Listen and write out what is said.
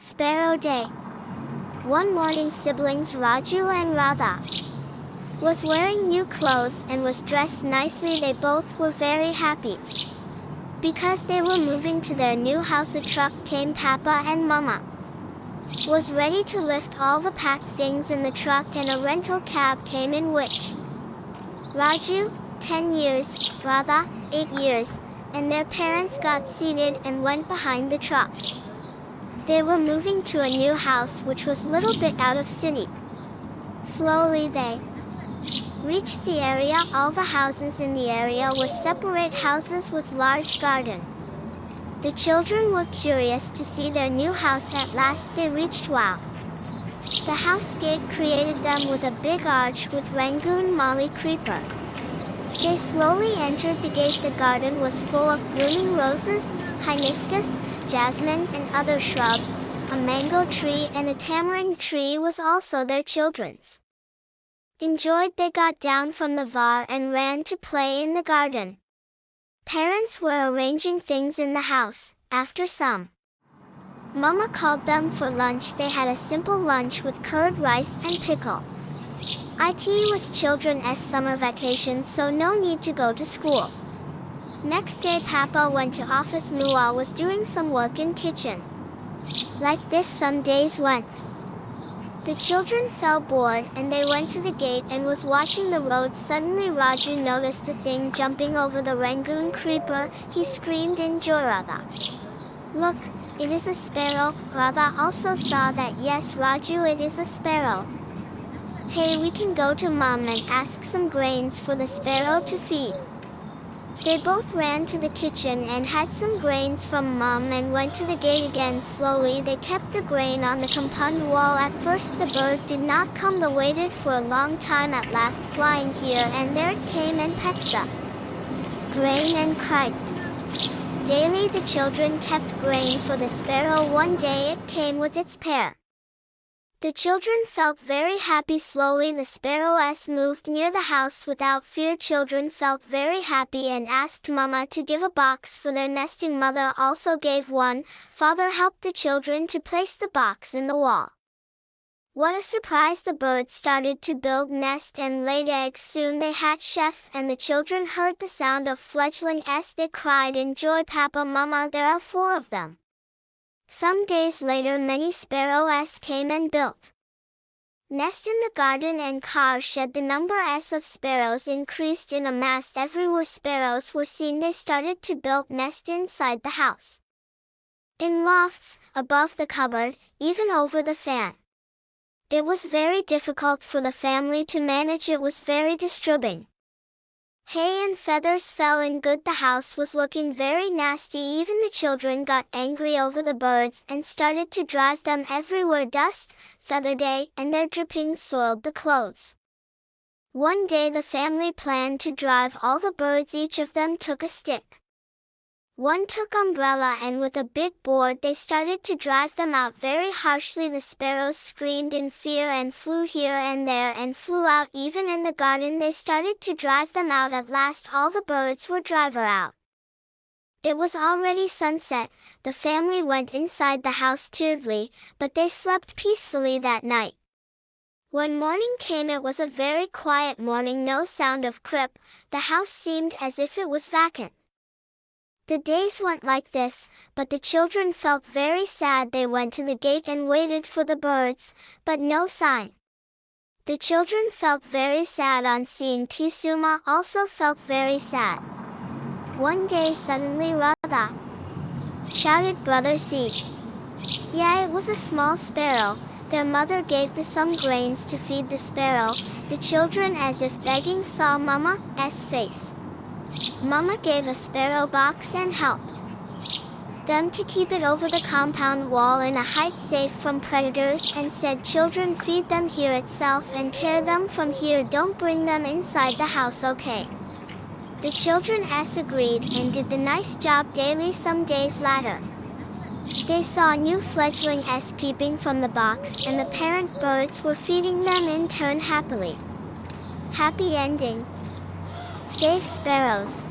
Sparrow Day. One morning siblings Raju and Radha was wearing new clothes and was dressed nicely. They both were very happy. Because they were moving to their new house, a truck came. Papa and Mama was ready to lift all the packed things in the truck, and a rental cab came in which Raju, 10 years, Radha, 8 years, and their parents got seated and went behind the truck. They were moving to a new house which was a little bit out of city. Slowly they reached the area. All the houses in the area were separate houses with large garden. The children were curious to see their new house. At last they reached. Wow! The house gate created them with a big arch with Rangoon Molly creeper. They slowly entered the gate. The garden was full of blooming roses, hibiscus, jasmine and other shrubs. A mango tree and a tamarind tree was also their children's. Enjoyed, they got down from the car and ran to play in the garden. Parents were arranging things in the house. After some Mama called them for lunch. They had a simple lunch with curd rice and pickle. It was children's summer vacation, so no need to go to school. Next day Papa went to office. Lua was doing some work in kitchen. Like this some days went. The children felt bored and they went to the gate and was watching the road. Suddenly Raju noticed a thing jumping over the Rangoon creeper. He screamed in joy. Radha, look, it is a sparrow. Radha also saw that. Yes, Raju, it is a sparrow. Hey, we can go to Mom and ask some grains for the sparrow to feed. They both ran to the kitchen and had some grains from Mom and went to the gate again. Slowly they kept the grain on the compound wall. At first the bird did not come. They waited for a long time. At last flying here and there it came and pecked the grain and cried. Daily the children kept grain for the sparrow. One day it came with its pair. The children felt very happy. Slowly the sparrows moved near the house without fear. Children felt very happy and asked Mama to give a box for their nesting. Mother also gave one. Father helped the children to place the box in the wall. What a surprise! The birds started to build nest and laid eggs. Soon they hatched. Chef and the children heard the sound of fledglings. They cried in joy. Papa, Mama, there are 4 of them. Some days later many sparrows came and built nest in the garden and car shed. The number of sparrows increased in a mass. Everywhere sparrows were seen. They started to build nest inside the house, in lofts, above the cupboard, even over the fan. It was very difficult for the family to manage. It was very disturbing. Hay and feathers fell in. Good. The house was looking very nasty. Even the children got angry over the birds and started to drive them everywhere. Dust, feather day, and their drippings soiled the clothes. One day the family planned to drive all the birds. Each of them took a stick. One took umbrella, and with a big board they started to drive them out very harshly. The sparrows screamed in fear and flew here and there and flew out. Even in the garden they started to drive them out. At last all the birds were driven out. It was already sunset. The family went inside the house tearfully, but they slept peacefully that night. When morning came it was a very quiet morning. No sound of crip. The house seemed as if it was vacant. The days went like this, but the children felt very sad. They went to the gate and waited for the birds, but no sign. The children felt very sad on seeing Tisuma. Also felt very sad. One day suddenly Radha shouted, Brother, see! Yeah, it was a small sparrow. Their mother gave them some grains to feed the sparrow. The children, as if begging, saw Mama's face. Mama gave a sparrow box and helped them to keep it over the compound wall in a height safe from predators, and said, Children, feed them here itself and care them from here. Don't bring them inside the house, okay? The children agreed and did the nice job daily. Some days later they saw new fledglings peeping from the box, and the parent birds were feeding them in turn happily. Happy ending. Save sparrows.